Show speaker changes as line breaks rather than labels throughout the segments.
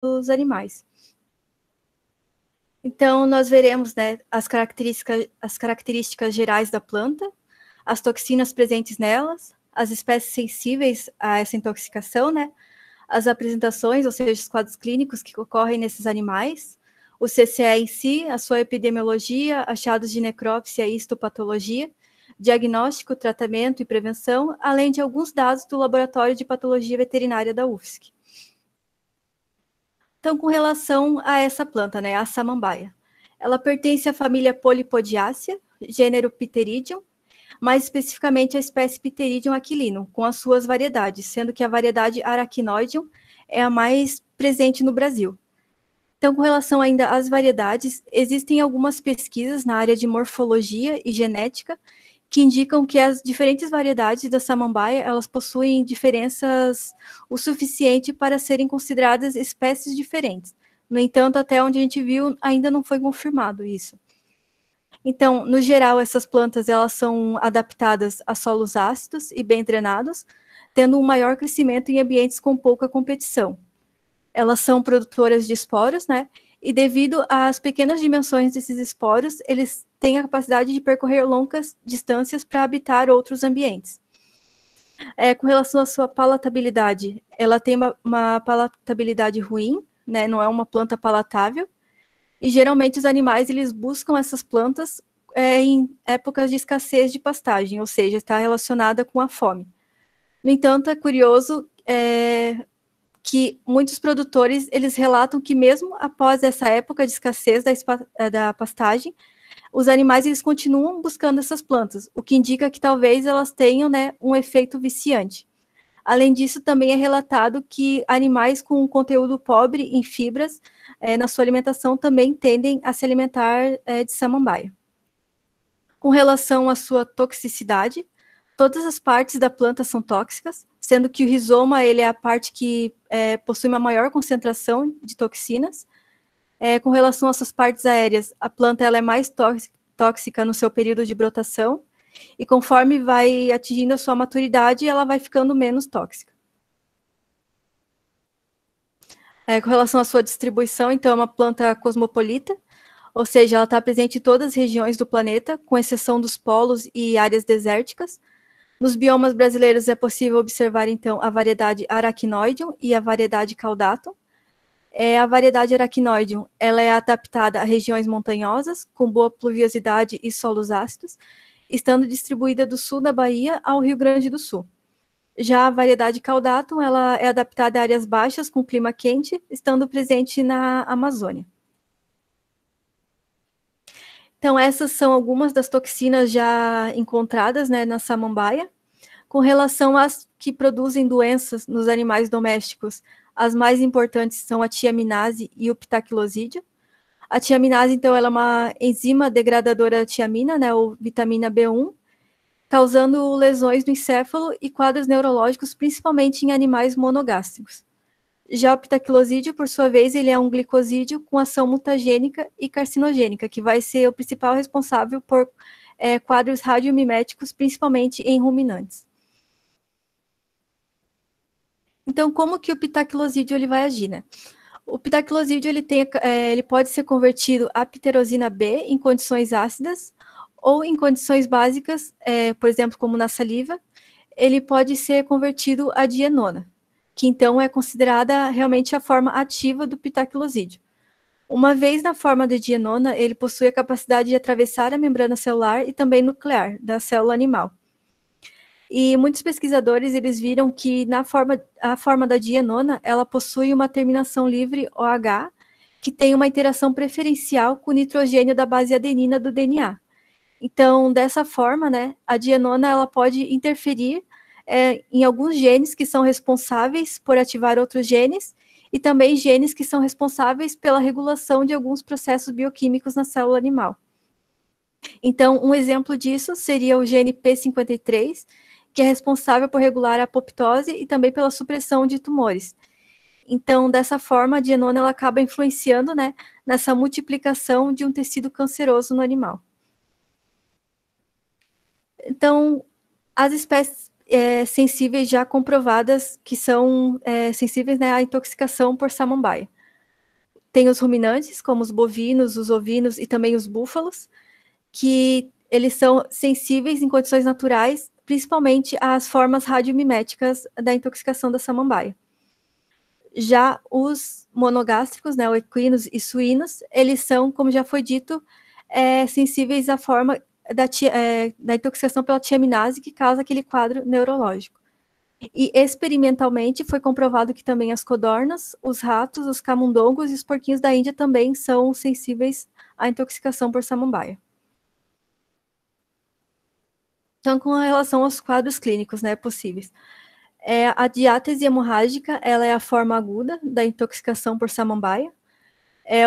dos animais. Então, nós veremos, né, as características gerais da planta, as toxinas presentes nelas, as espécies sensíveis a essa intoxicação, né, as apresentações, ou seja, os quadros clínicos que ocorrem nesses animais, o CCE em si, a sua epidemiologia, achados de necrópsia e histopatologia, diagnóstico, tratamento e prevenção, além de alguns dados do Laboratório de Patologia Veterinária da UFSC. Então, com relação a essa planta, né, a samambaia, ela pertence à família Polypodiaceae, gênero Pteridium, mais especificamente a espécie Pteridium aquilinum, com as suas variedades, sendo que a variedade Arachnoideum é a mais presente no Brasil. Então, com relação ainda às variedades, existem algumas pesquisas na área de morfologia e genética que indicam que as diferentes variedades da samambaia, elas possuem diferenças o suficiente para serem consideradas espécies diferentes. No entanto, até onde a gente viu, ainda não foi confirmado isso. Então, no geral, essas plantas elas são adaptadas a solos ácidos e bem drenados, tendo um maior crescimento em ambientes com pouca competição. Elas são produtoras de esporos, né? E devido às pequenas dimensões desses esporos, eles têm a capacidade de percorrer longas distâncias para habitar outros ambientes. Com relação à sua palatabilidade, ela tem uma palatabilidade ruim, né? Não é uma planta palatável. E geralmente os animais eles buscam essas plantas em épocas de escassez de pastagem, ou seja, está relacionada com a fome. No entanto, é curioso que muitos produtores eles relatam que mesmo após essa época de escassez da pastagem, os animais eles continuam buscando essas plantas, o que indica que talvez elas tenham, né, um efeito viciante. Além disso, também é relatado que animais com conteúdo pobre em fibras na sua alimentação também tendem a se alimentar de samambaia. Com relação à sua toxicidade, todas as partes da planta são tóxicas, sendo que o rizoma ele é a parte que possui uma maior concentração de toxinas. Com relação às suas partes aéreas, a planta ela é mais tóxica no seu período de brotação, e conforme vai atingindo a sua maturidade, ela vai ficando menos tóxica. Com relação à sua distribuição, então, é uma planta cosmopolita, ou seja, ela está presente em todas as regiões do planeta, com exceção dos polos e áreas desérticas. Nos biomas brasileiros é possível observar, então, a variedade Arachnoideum e a variedade Caudatum. A variedade Arachnoideum ela é adaptada a regiões montanhosas, com boa pluviosidade e solos ácidos, estando distribuída do sul da Bahia ao Rio Grande do Sul. Já a variedade Caudatum, ela é adaptada a áreas baixas com clima quente, estando presente na Amazônia. Então, essas são algumas das toxinas já encontradas, né, na samambaia. Com relação às que produzem doenças nos animais domésticos, as mais importantes são a tiaminase e o pitaquilosídeo. A tiaminase, então, ela é uma enzima degradadora da tiamina, né, ou vitamina B1, causando lesões no encéfalo e quadros neurológicos, principalmente em animais monogástricos. Já o pitaquilosídeo, por sua vez, ele é um glicosídeo com ação mutagênica e carcinogênica, que vai ser o principal responsável por quadros radiomiméticos, principalmente em ruminantes. Então, como que o pitaquilosídeo ele vai agir, né? O pitaquilosídeo ele pode ser convertido a pterosina B em condições ácidas ou em condições básicas, por exemplo, como na saliva, ele pode ser convertido a dienona, que então é considerada realmente a forma ativa do pitaquilosídeo. Uma vez na forma de dienona, ele possui a capacidade de atravessar a membrana celular e também nuclear da célula animal. E muitos pesquisadores eles viram que a forma da dienona ela possui uma terminação livre OH que tem uma interação preferencial com o nitrogênio da base adenina do DNA. Então, dessa forma, né, a dienona ela pode interferir em alguns genes que são responsáveis por ativar outros genes e também genes que são responsáveis pela regulação de alguns processos bioquímicos na célula animal. Então, um exemplo disso seria o gene P53, que é responsável por regular a apoptose e também pela supressão de tumores. Então, dessa forma, a dienona ela acaba influenciando, né, nessa multiplicação de um tecido canceroso no animal. Então, as espécies sensíveis já comprovadas que são sensíveis, né, à intoxicação por samambaia. Tem os ruminantes, como os bovinos, os ovinos e também os búfalos, que eles são sensíveis em condições naturais, principalmente às formas radiomiméticas da intoxicação da samambaia. Já os monogástricos, né, equinos e suínos, eles são, como já foi dito, sensíveis à forma da intoxicação pela tiaminase, que causa aquele quadro neurológico. E experimentalmente foi comprovado que também as codornas, os ratos, os camundongos e os porquinhos da Índia também são sensíveis à intoxicação por samambaia. Então, com relação aos quadros clínicos, né, possíveis. A diátese hemorrágica, ela é a forma aguda da intoxicação por samambaia.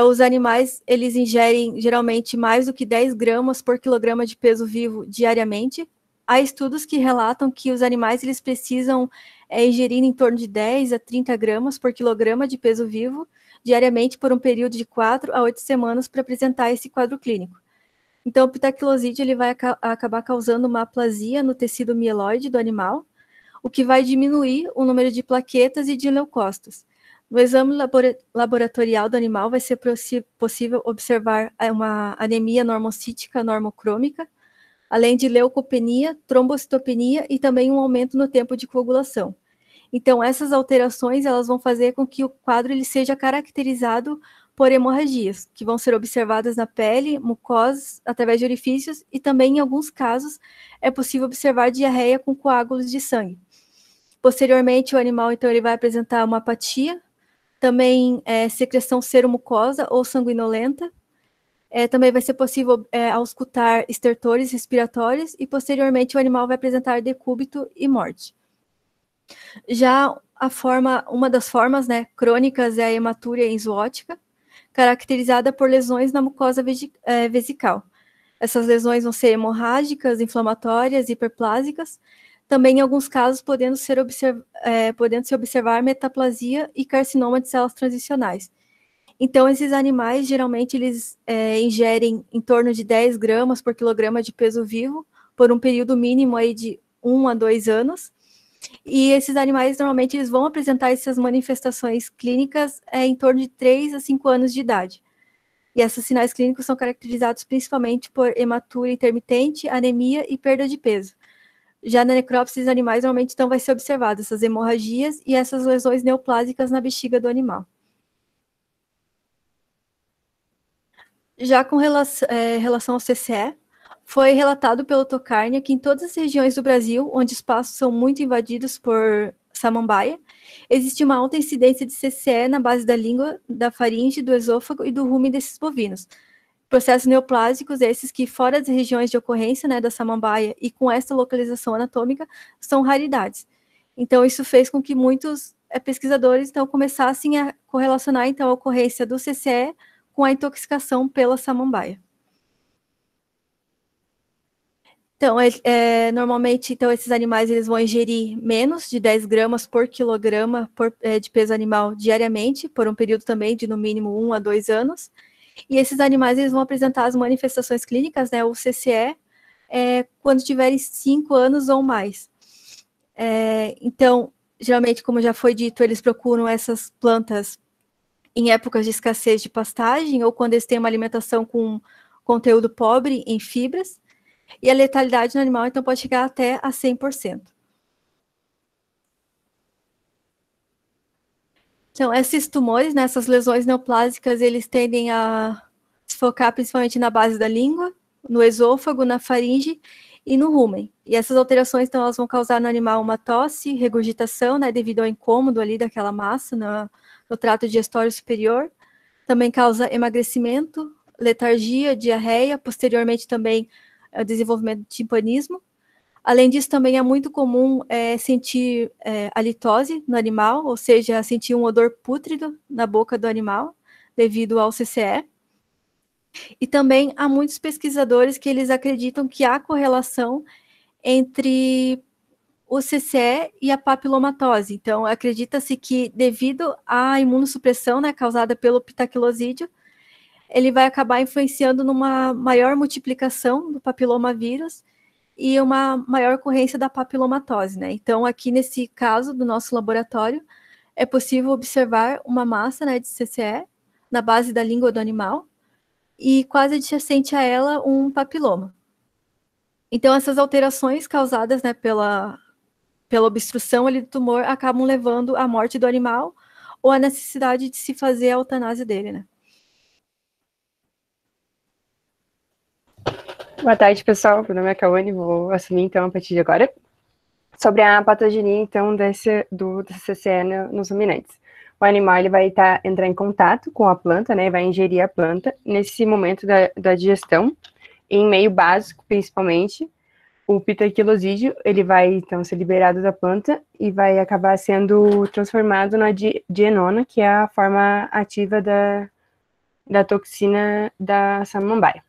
Os animais, eles ingerem geralmente mais do que 10 gramas por quilograma de peso vivo diariamente. Há estudos que relatam que os animais, eles precisam ingerir em torno de 10 a 30 gramas por quilograma de peso vivo diariamente por um período de 4 a 8 semanas para apresentar esse quadro clínico. Então, o pitaquilosídeo, ele vai acabar causando uma aplasia no tecido mieloide do animal, o que vai diminuir o número de plaquetas e de leucócitos. No exame laboratorial do animal vai ser possível observar uma anemia normocítica normocrômica, além de leucopenia, trombocitopenia e também um aumento no tempo de coagulação. Então, essas alterações, elas vão fazer com que o quadro ele seja caracterizado por hemorragias, que vão ser observadas na pele, mucosas, através de orifícios, e também, em alguns casos, é possível observar diarreia com coágulos de sangue. Posteriormente, o animal, então, ele vai apresentar uma apatia, também secreção seromucosa ou sanguinolenta. Também vai ser possível auscultar estertores respiratórios e, posteriormente, o animal vai apresentar decúbito e morte. Já uma das formas, né, crônicas é a hematúria enzótica, caracterizada por lesões na mucosa vesical. Essas lesões vão ser hemorrágicas, inflamatórias, hiperplásicas, também em alguns casos podendo se observar metaplasia e carcinoma de células transicionais. Então, esses animais, geralmente, eles ingerem em torno de 10 gramas por quilograma de peso vivo, por um período mínimo aí de 1 a 2 anos, e esses animais, normalmente, eles vão apresentar essas manifestações clínicas em torno de 3 a 5 anos de idade. E esses sinais clínicos são caracterizados principalmente por hematúria intermitente, anemia e perda de peso. Já na necrópsia dos animais, normalmente, então, vai ser observado essas hemorragias e essas lesões neoplásicas na bexiga do animal. Já com relação ao CCE, foi relatado pelo Tokarnia que em todas as regiões do Brasil, onde espaços são muito invadidos por samambaia, existe uma alta incidência de CCE na base da língua, da faringe, do esôfago e do rumen desses bovinos. Processos neoplásicos, esses que fora das regiões de ocorrência, né, da samambaia e com essa localização anatômica, são raridades. Então, isso fez com que muitos pesquisadores então, começassem a correlacionar então, a ocorrência do CCE com a intoxicação pela samambaia. Então, normalmente, então, esses animais eles vão ingerir menos de 10 gramas por quilograma de peso animal diariamente, por um período também de no mínimo 1 a 2 anos. E esses animais eles vão apresentar as manifestações clínicas, né, o CCE, quando tiverem 5 anos ou mais. Então, geralmente, como já foi dito, eles procuram essas plantas em épocas de escassez de pastagem ou quando eles têm uma alimentação com conteúdo pobre em fibras. E a letalidade no animal, então, pode chegar até a 100%. Então, esses tumores, né, essas lesões neoplásicas, eles tendem a se focar principalmente na base da língua, no esôfago, na faringe e no rumen. E essas alterações, então, elas vão causar no animal uma tosse, regurgitação, né, devido ao incômodo ali daquela massa no trato digestório superior. Também causa emagrecimento, letargia, diarreia, posteriormente também o desenvolvimento de timpanismo. Além disso, também é muito comum sentir halitose no animal, ou seja, sentir um odor pútrido na boca do animal, devido ao CCE. E também há muitos pesquisadores que eles acreditam que há correlação entre o CCE e a papilomatose. Então, acredita-se que devido à imunossupressão, né, causada pelo pitaquilosídeo, ele vai acabar influenciando numa maior multiplicação do papilomavírus e uma maior ocorrência da papilomatose, né? Então, aqui nesse caso do nosso laboratório, é possível observar uma massa, né, de CCE na base da língua do animal e quase adjacente a ela um papiloma. Então, essas alterações causadas, né, pela obstrução ali do tumor acabam levando à morte do animal ou à necessidade de se fazer a eutanásia dele, né?
Boa tarde, pessoal. Meu nome é Cauane, vou assumir, então, a partir de agora, sobre a patogenia, então, do CCE nos ruminantes. O animal ele vai entrar em contato com a planta, né, vai ingerir a planta. Nesse momento da digestão, em meio básico, principalmente, o pitaquilosídeo, ele vai, então, ser liberado da planta e vai acabar sendo transformado na dienona, que é a forma ativa da toxina da samambaia.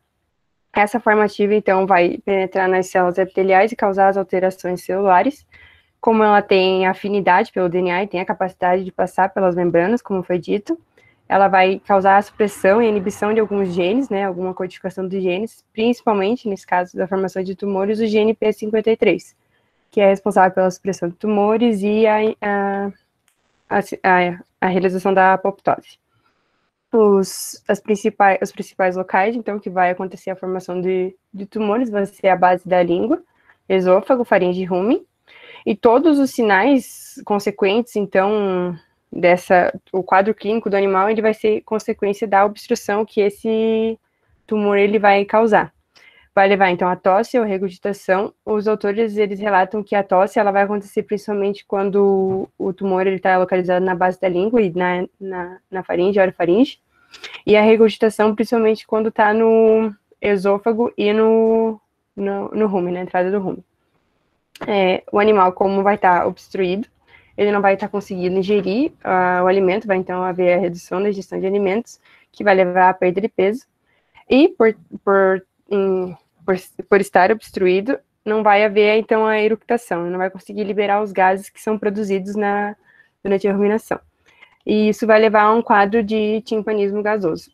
Essa forma ativa, então, vai penetrar nas células epiteliais e causar as alterações celulares. Como ela tem afinidade pelo DNA e tem a capacidade de passar pelas membranas, como foi dito, ela vai causar a supressão e inibição de alguns genes, né, alguma codificação dos genes, principalmente, nesse caso da formação de tumores, o gene P53, que é responsável pela supressão de tumores e a realização da apoptose. Os principais locais, então, que vai acontecer a formação de tumores, vai ser a base da língua, esôfago, faringe e rumen, e todos os sinais consequentes, então, o quadro clínico do animal, ele vai ser consequência da obstrução que esse tumor ele vai causar. Vai levar, então, a tosse ou regurgitação. Os autores, eles relatam que a tosse, ela vai acontecer principalmente quando o tumor, ele está localizado na base da língua e na faringe, orofaringe. E a regurgitação, principalmente quando está no esôfago e no rumen, na entrada do rumen. O animal, como vai estar obstruído, ele não vai estar conseguindo ingerir o alimento, vai então haver a redução da ingestão de alimentos, que vai levar à perda de peso, e por estar obstruído, não vai haver então a eructação, não vai conseguir liberar os gases que são produzidos durante a ruminação. E isso vai levar a um quadro de timpanismo gasoso.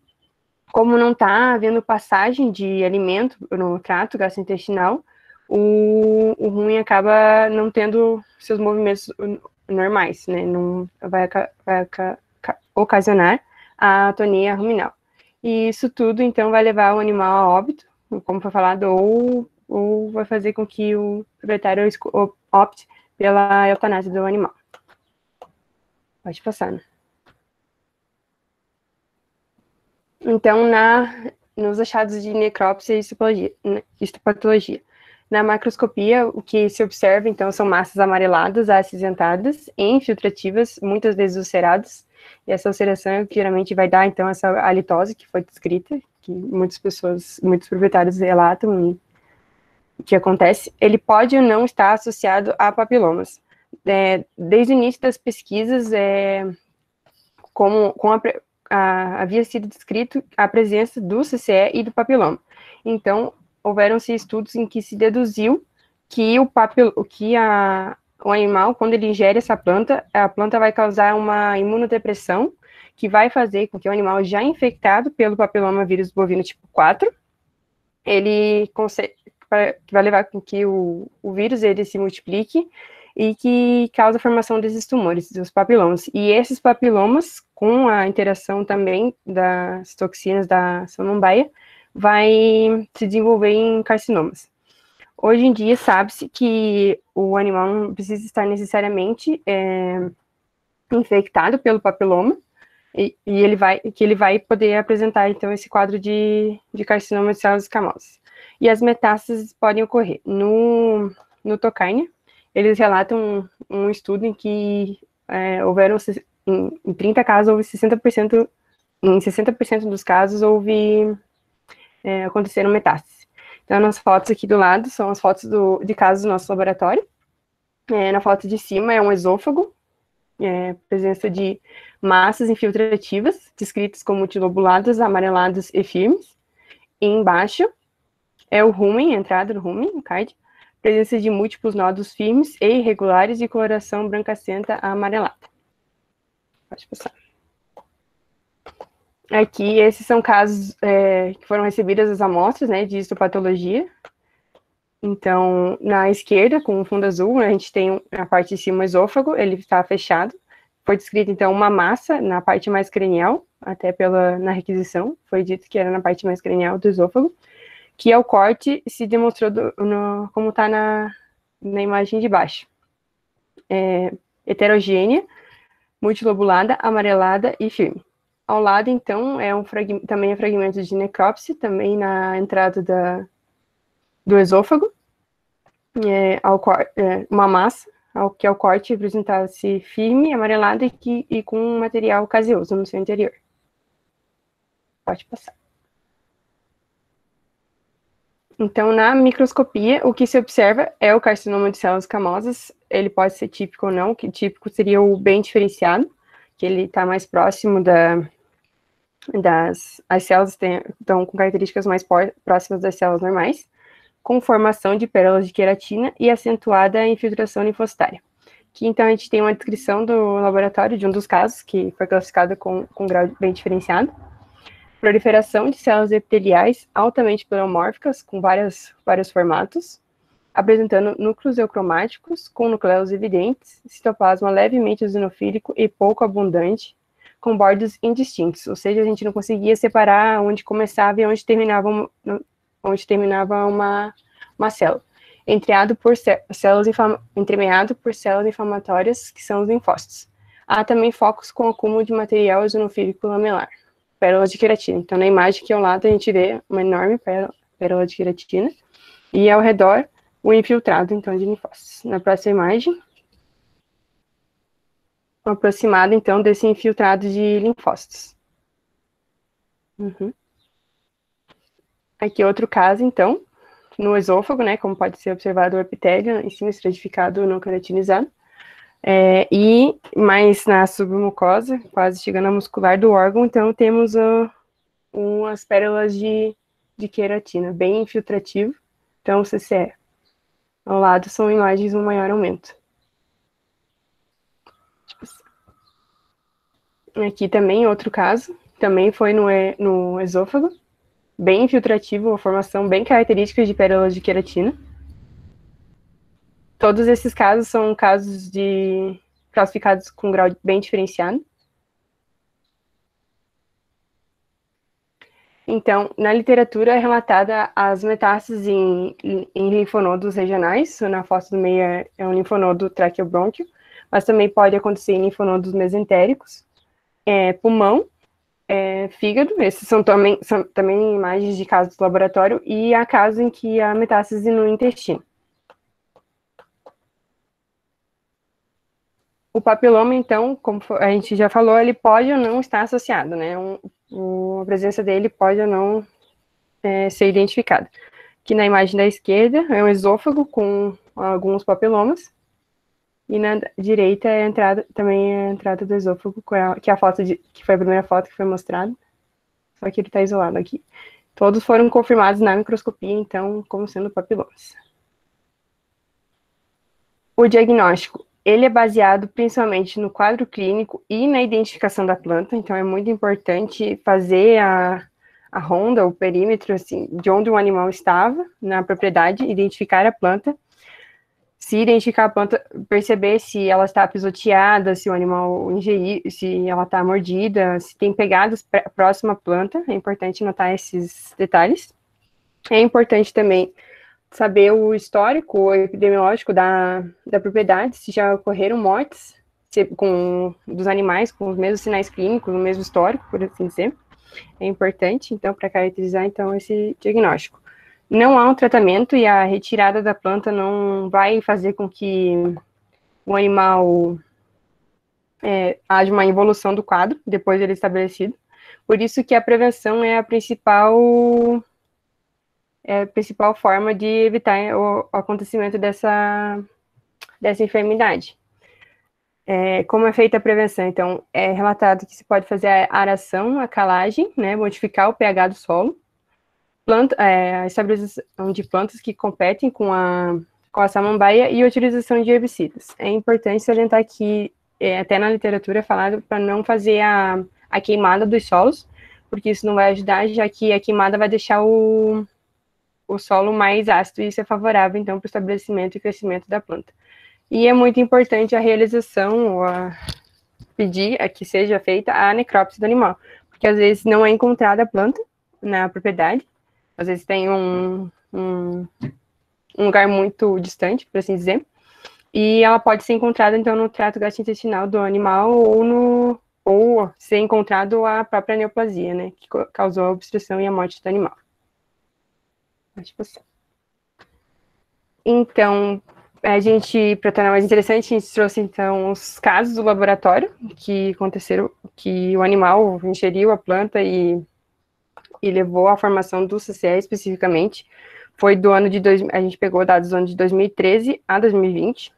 Como não está havendo passagem de alimento no trato gastrointestinal, o rumen acaba não tendo seus movimentos normais, né? Não vai ocasionar a atonia ruminal. E isso tudo, então, vai levar o animal a óbito, como foi falado, ou vai fazer com que o proprietário opte pela eutanásia do animal. Pode passar, né? Então, nos achados de necrópsia e histopatologia. Na macroscopia, o que se observa, então, são massas amareladas, acinzentadas e infiltrativas, muitas vezes ulceradas, e essa ulceração geralmente vai dar, então, essa halitose que foi descrita, que muitos proprietários relatam e que acontece. Ele pode ou não estar associado a papilomas. Desde o início das pesquisas, havia sido descrito a presença do CCE e do papiloma. Então, houveram-se estudos em que se deduziu que o animal, quando ele ingere essa planta, a planta vai causar uma imunodepressão, que vai fazer com que o animal já infectado pelo papiloma vírus bovino tipo 4, que vai levar com que o vírus ele se multiplique e que causa a formação desses tumores, dos papilomas. E esses papilomas, com a interação também das toxinas da samambaia, vai se desenvolver em carcinomas. Hoje em dia, sabe-se que o animal não precisa estar necessariamente infectado pelo papiloma, e ele vai poder apresentar, então, esse quadro de carcinoma de células escamosas. E as metástases podem ocorrer. No Tokaine, eles relatam um estudo em que houveram, em 30 casos, houve 60%, em 60% dos casos, aconteceram metástases. Então, nas fotos aqui do lado, são as fotos de casos do nosso laboratório. Na foto de cima é um esôfago, presença de massas infiltrativas, descritas como multilobuladas, amareladas e firmes. E embaixo é o rumen, a entrada do rumen, o card, presença de múltiplos nódulos firmes e irregulares de coloração brancacenta a amarelada. Pode passar. Aqui, esses são casos que foram recebidas as amostras, né, de histopatologia. Então, na esquerda, com o fundo azul, a gente tem na parte de cima o esôfago, ele está fechado. Foi descrita, então, uma massa na parte mais cranial, até na requisição, foi dito que era na parte mais cranial do esôfago, que ao corte se demonstrou como está na imagem de baixo. Heterogênea, multilobulada, amarelada e firme. Ao lado, então, também é fragmento de necrópse, também na entrada do esôfago, uma massa, que ao corte apresentava-se firme, amarelada e com um material caseoso no seu interior. Pode passar. Então, na microscopia, o que se observa é o carcinoma de células escamosas. Ele pode ser típico ou não, que típico seria o bem diferenciado, que ele está mais próximo as células estão com características mais próximas das células normais, com formação de pérolas de queratina e acentuada infiltração linfocitária. Aqui, então, a gente tem uma descrição do laboratório de um dos casos, que foi classificado com grau bem diferenciado. Proliferação de células epiteliais altamente pleomórficas, com vários formatos, apresentando núcleos eucromáticos, com nucleus evidentes, citoplasma levemente eosinofílico e pouco abundante, com bordos indistintos, ou seja, a gente não conseguia separar onde começava e onde terminava uma célula, entremeado por células inflamatórias, que são os linfócitos. Há também focos com acúmulo de material eosinofílico lamelar, pérola de queratina. Então, na imagem aqui ao lado, a gente vê uma enorme pérola de queratina, e ao redor, o infiltrado, então, de linfócitos. Na próxima imagem, aproximada, então, desse infiltrado de linfócitos. Aqui outro caso, então, no esôfago, né, como pode ser observado o epitélio em cima estratificado não queratinizado, e mais na submucosa, quase chegando à muscular do órgão, então temos umas pérolas de queratina, bem infiltrativo, então CCE. Ao lado são imagens de um maior aumento. Aqui também outro caso, também foi no esôfago, bem infiltrativo, uma formação bem característica de pérolas de queratina. Todos esses casos são casos classificados com grau bem diferenciado. Então, na literatura é relatada as metástases em linfonodos regionais, na foto do meio é um linfonodo traqueobrônquio, mas também pode acontecer em linfonodos mesentéricos, pulmão, fígado, esses são também imagens de casos do laboratório, e há casos em que há metástase no intestino. O papiloma, então, como a gente já falou, ele pode ou não estar associado, né? A presença dele pode ou não ser identificada. Aqui na imagem da esquerda é um esôfago com alguns papilomas, e na direita também é a entrada do esôfago, que foi a primeira foto que foi mostrada, só que ele está isolado aqui. Todos foram confirmados na microscopia, então, como sendo papilomas. O diagnóstico, ele é baseado principalmente no quadro clínico e na identificação da planta, então é muito importante fazer a ronda, o perímetro, assim, de onde o animal estava, na propriedade, identificar a planta, se identificar a planta, perceber se ela está pisoteada, se o animal se ela está mordida, se tem pegadas próxima à planta, é importante notar esses detalhes. É importante também saber o histórico epidemiológico da propriedade, se já ocorreram mortes dos animais com os mesmos sinais clínicos, o mesmo histórico, por assim dizer. É importante, então, para caracterizar, então, esse diagnóstico. Não há um tratamento e a retirada da planta não vai fazer com que o animal haja uma evolução do quadro, depois dele estabelecido. Por isso que a prevenção é a principal forma de evitar o acontecimento dessa enfermidade. Como é feita a prevenção? Então, é relatado que se pode fazer a aração, a calagem, né, modificar o pH do solo, a estabilização de plantas que competem com a samambaia e a utilização de herbicidas. É importante salientar que, até na literatura é falado para não fazer a queimada dos solos, porque isso não vai ajudar, já que a queimada vai deixar o solo mais ácido, e isso é favorável, então, para o estabelecimento e crescimento da planta. E é muito importante a realização, pedir a que seja feita a necrópsia do animal, porque às vezes não é encontrada a planta na propriedade, às vezes tem um lugar muito distante, por assim dizer, e ela pode ser encontrada, então, no trato gastrointestinal do animal ou ser encontrado a própria neoplasia, né, que causou a obstrução e a morte do animal. Pode passar. Então, para tornar mais interessante, a gente trouxe, então, os casos do laboratório que aconteceram, que o animal ingeriu a planta e levou à formação do CCE especificamente. Foi do ano de... A gente pegou dados do ano de 2013 a 2020.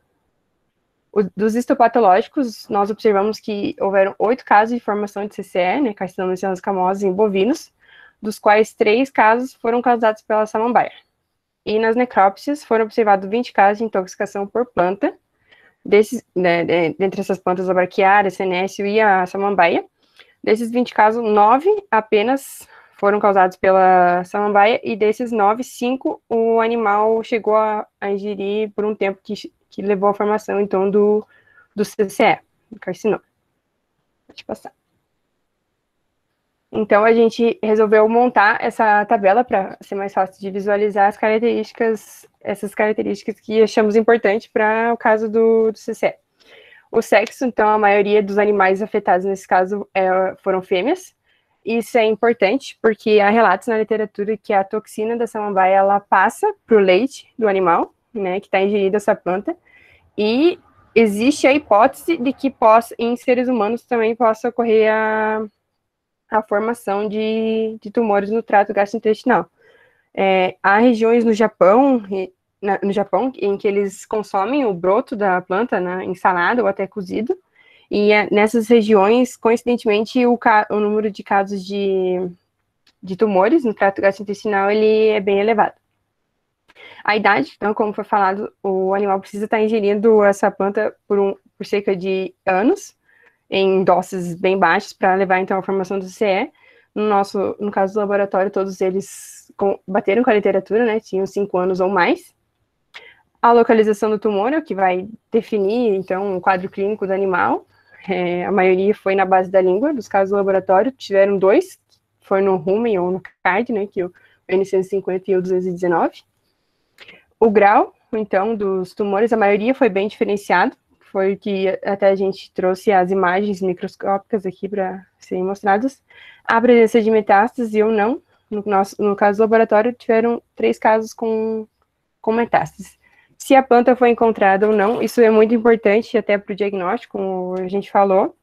Dos histopatológicos, nós observamos que houveram 8 casos de formação de CCE, né, carcinoma escamosa em bovinos, dos quais 3 casos foram causados pela samambaia. E nas necrópsias foram observados 20 casos de intoxicação por planta, dentre essas plantas, a braquiária, senécio e a samambaia. Desses 20 casos, 9 apenas foram causados pela samambaia, e desses 9, 5 o animal chegou a ingerir por um tempo que levou à formação, então, do CCE, do carcinoma. Pode passar. Então, a gente resolveu montar essa tabela para ser mais fácil de visualizar essas características que achamos importantes para o caso do CCE. O sexo, então, a maioria dos animais afetados nesse caso foram fêmeas. Isso é importante porque há relatos na literatura que a toxina da samambaia, ela passa para o leite do animal, né, que está ingerido essa planta, e existe a hipótese de que em seres humanos também possa ocorrer a formação de tumores no trato gastrointestinal. Há regiões no Japão em que eles consomem o broto da planta, né, em salada ou até cozido, e nessas regiões, coincidentemente, o número de casos de tumores no trato gastrointestinal, ele é bem elevado. A idade, então, como foi falado, o animal precisa estar ingerindo essa planta por cerca de anos, em doses bem baixas, para levar, então, à formação do CE. No caso do laboratório, todos eles bateram com a literatura, né, tinham 5 anos ou mais. A localização do tumor é o que vai definir, então, o quadro clínico do animal. A maioria foi na base da língua. Dos casos do laboratório, tiveram 2, foi no rumen ou no card, né, que o N150 e o 219. O grau, então, dos tumores, a maioria foi bem diferenciado, foi que até a gente trouxe as imagens microscópicas aqui para serem mostradas. A presença de metástase ou não, no caso do laboratório, tiveram 3 casos com metástase. Se a planta foi encontrada ou não, isso é muito importante até para o diagnóstico, como a gente falou,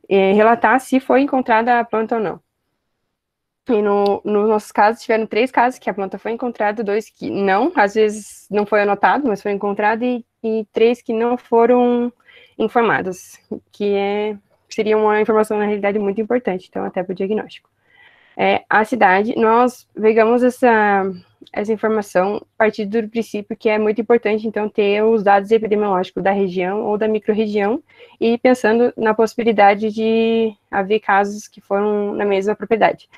relatar se foi encontrada a planta ou não. E no nosso caso, tiveram 3 casos que a planta foi encontrada, 2 que não, às vezes não foi anotado, mas foi encontrado, e 3 que não foram informados, que seria uma informação, na realidade, muito importante, então, até para o diagnóstico. A cidade, nós pegamos essa informação a partir do princípio que é muito importante, então, ter os dados epidemiológicos da região ou da microrregião, e pensando na possibilidade de haver casos que foram na mesma propriedade.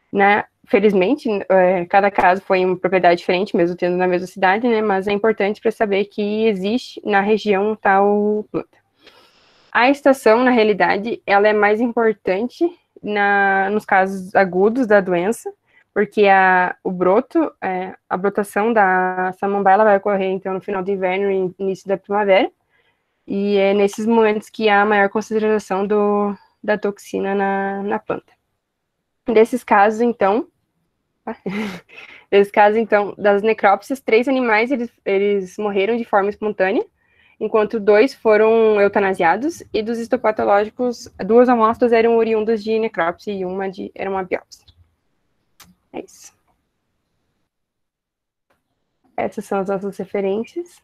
Né? Felizmente, cada caso foi em uma propriedade diferente, mesmo tendo na mesma cidade, né? Mas é importante para saber que existe na região tal planta. A estação, na realidade, ela é mais importante nos casos agudos da doença, porque o broto, a brotação da samambaia, ela vai ocorrer, então, no final do inverno e início da primavera, e é nesses momentos que há a maior concentração da toxina na planta. Desses casos, então, das necrópsias, 3 animais, eles morreram de forma espontânea, enquanto 2 foram eutanasiados, e dos histopatológicos, 2 amostras eram oriundas de necrópsia e uma era uma biópsia. É isso. Essas são as nossas referências.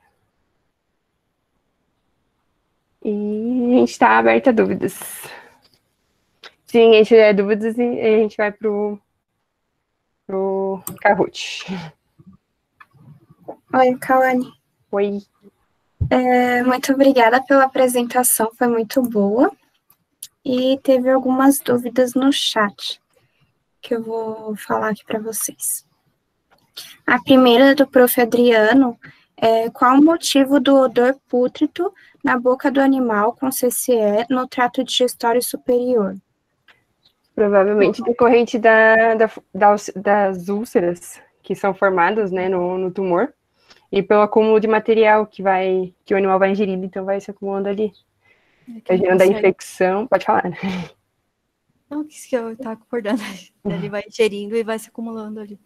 E a gente está aberto a dúvidas. Se ninguém tiver dúvidas, a gente vai pro Kahoot.
Oi, Cauane.
Oi.
Muito obrigada pela apresentação, foi muito boa. E teve algumas dúvidas no chat, que eu vou falar aqui para vocês. A primeira é do Prof. Adriano. Qual o motivo do odor pútrido na boca do animal com CCE no trato digestório superior?
Provavelmente decorrente das úlceras que são formadas, né, no tumor, e pelo acúmulo de material que o animal vai ingerindo, então vai se acumulando ali. Vai gerando a infecção. Pode falar, né?
Não, que eu tava acordando. Ele vai ingerindo e vai se acumulando ali.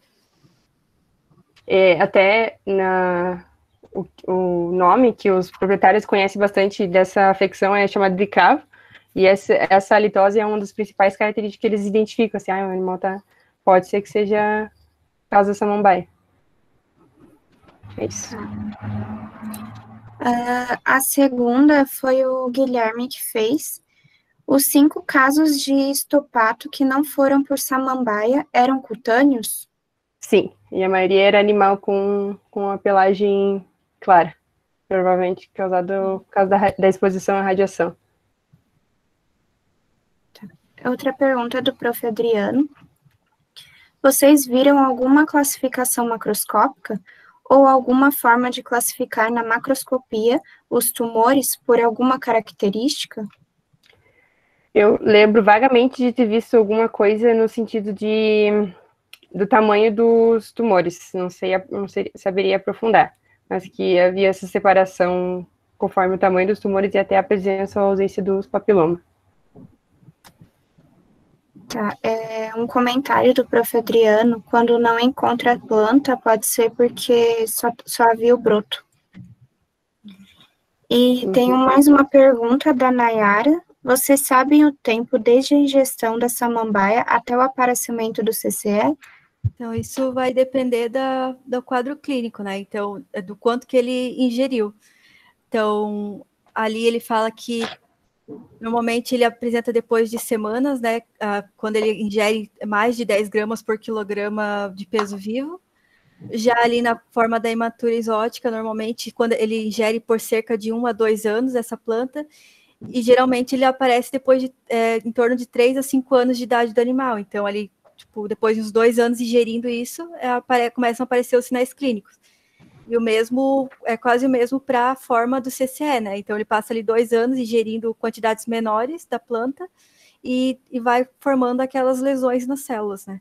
Até o nome que os proprietários conhecem bastante dessa afecção é chamado de cravo, e essa halitose é uma das principais características que eles identificam, assim, o animal pode ser que seja por causa da samambaia. É isso.
A segunda foi o Guilherme que fez. Os 5 casos de estopato que não foram por samambaia eram cutâneos?
Sim, e a maioria era animal com a pelagem clara, provavelmente causado por causa da exposição à radiação.
Outra pergunta do prof. Adriano. Vocês viram alguma classificação macroscópica ou alguma forma de classificar na macroscopia os tumores por alguma característica?
Eu lembro vagamente de ter visto alguma coisa no sentido do tamanho dos tumores. Não saberia aprofundar, mas que havia essa separação conforme o tamanho dos tumores e até a presença ou ausência dos papilomas.
Tá, um comentário do prof. Adriano: quando não encontra a planta, pode ser porque só havia o broto. E tenho mais uma pergunta da Nayara. Vocês sabem o tempo desde a ingestão da samambaia até o aparecimento do CCE?
Então, isso vai depender do quadro clínico, né? Então, do quanto que ele ingeriu. Então, ali ele fala que normalmente ele apresenta depois de semanas, né? Quando ele ingere mais de 10 gramas por quilograma de peso vivo. Já ali na forma da hematura exótica, normalmente quando ele ingere por cerca de 1 a 2 anos essa planta, e geralmente ele aparece depois de em torno de 3 a 5 anos de idade do animal. Então, ali, tipo, depois de uns 2 anos ingerindo isso, começam a aparecer os sinais clínicos. E o mesmo, é quase o mesmo para a forma do CCE, né? Então, ele passa ali 2 anos ingerindo quantidades menores da planta e vai formando aquelas lesões nas células, né?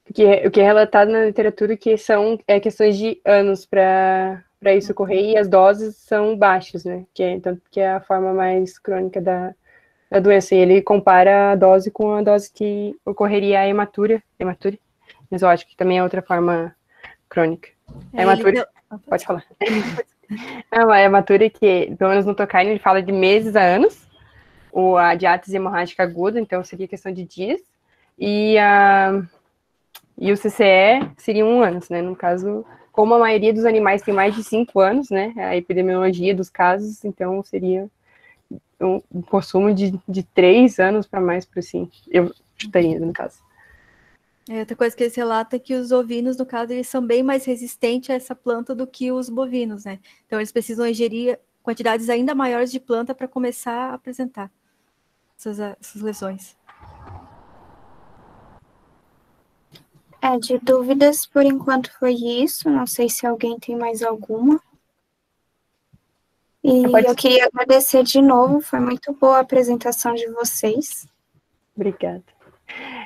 O que é relatado na literatura que são questões de anos para isso ocorrer, e as doses são baixas, né? Tanto que é a forma mais crônica da doença. E ele compara a dose com a dose que ocorreria a hematura exótica, que também é outra forma crônica. A hematura, pode falar. A hematura que, pelo menos no tocaine, ele fala de meses a anos, ou a diátese hemorrágica aguda, então seria questão de dias, e o CCE seria 1 ano, né? No caso, como a maioria dos animais tem mais de 5 anos, né? A epidemiologia dos casos, então seria um consumo de 3 anos para mais, por assim. Eu chutaria, no caso.
Outra coisa que eles relatam é que os ovinos, no caso, eles são bem mais resistentes a essa planta do que os bovinos, né? Então, eles precisam ingerir quantidades ainda maiores de planta para começar a apresentar essas lesões.
De dúvidas, por enquanto foi isso. Não sei se alguém tem mais alguma. E eu queria agradecer de novo, foi muito boa a apresentação de vocês.
Obrigada.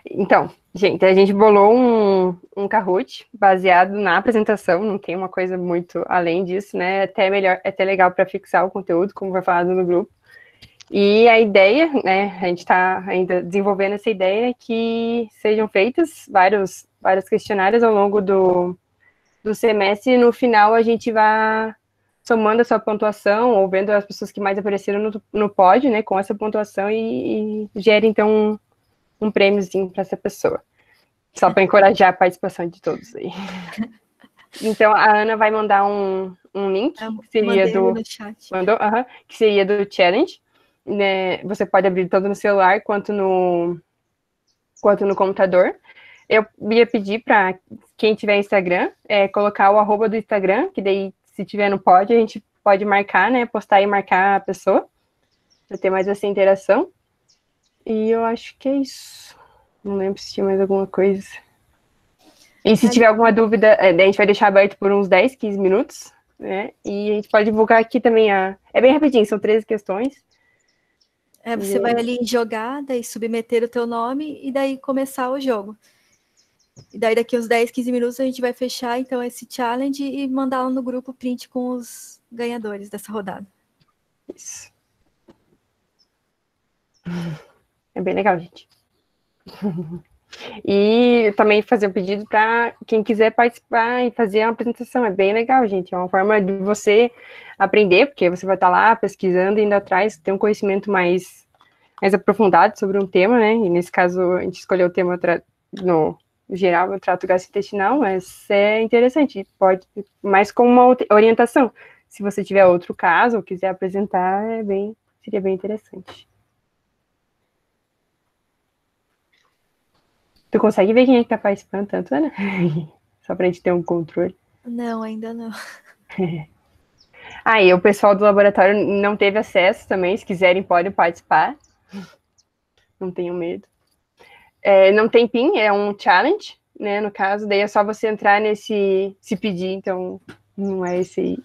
Então, gente, a gente bolou um Kahoot baseado na apresentação, não tem uma coisa muito além disso, né? É até legal para fixar o conteúdo, como foi falado no grupo. E a ideia, né, a gente está ainda desenvolvendo essa ideia, que sejam feitas vários questionários ao longo do semestre, e no final a gente vai somando a sua pontuação, ou vendo as pessoas que mais apareceram no pódio, né, com essa pontuação, e gera, então, um prêmiozinho para essa pessoa. Só para encorajar a participação de todos aí. Então, a Ana vai mandar um link, que seria
no chat.
Que seria do challenge. Né, você pode abrir tanto no celular quanto no computador. Eu ia pedir para quem tiver Instagram, colocar o @ do Instagram, que daí, se tiver no pódio, a gente pode marcar, né, postar e marcar a pessoa, para ter mais essa interação. E eu acho que é isso. Não lembro se tinha mais alguma coisa. E se tiver alguma dúvida, a gente vai deixar aberto por uns 10, 15 minutos, né, e a gente pode divulgar aqui também é bem rapidinho, são 13 questões.
Você vai ali em jogada e submeter o teu nome e daí começar o jogo. E daí daqui uns 10, 15 minutos a gente vai fechar então esse challenge e mandar lá no grupo print com os ganhadores dessa rodada.
Isso. É bem legal, gente. E também fazer um pedido para quem quiser participar e fazer uma apresentação. É bem legal, gente. É uma forma de você aprender, porque você vai estar lá pesquisando, indo atrás, ter um conhecimento mais aprofundado sobre um tema, né? E nesse caso, a gente escolheu o tema no geral, eu trato gastrointestinal, mas é interessante, pode, mais como uma orientação. Se você tiver outro caso ou quiser apresentar, seria bem interessante. Tu consegue ver quem é que tá participando tanto, Ana? Só pra gente ter um controle.
Não, ainda não.
E o pessoal do laboratório não teve acesso também, se quiserem podem participar. Não tenham medo. Não tem PIN, é um challenge, né, no caso, daí é só você entrar se pedir, então não é esse aí.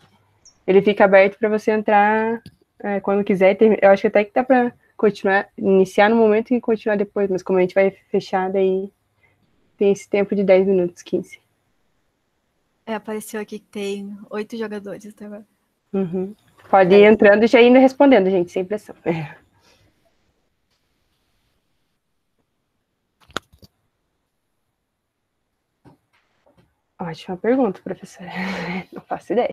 Ele fica aberto para você entrar quando quiser, eu acho que até que dá para continuar, iniciar no momento e continuar depois, mas como a gente vai fechar, daí tem esse tempo de 10 minutos, 15.
Apareceu aqui que tem 8 jogadores até agora.
Uhum. Pode ir entrando e já indo respondendo, gente, sem pressão. Ótima pergunta, professora. Não faço ideia.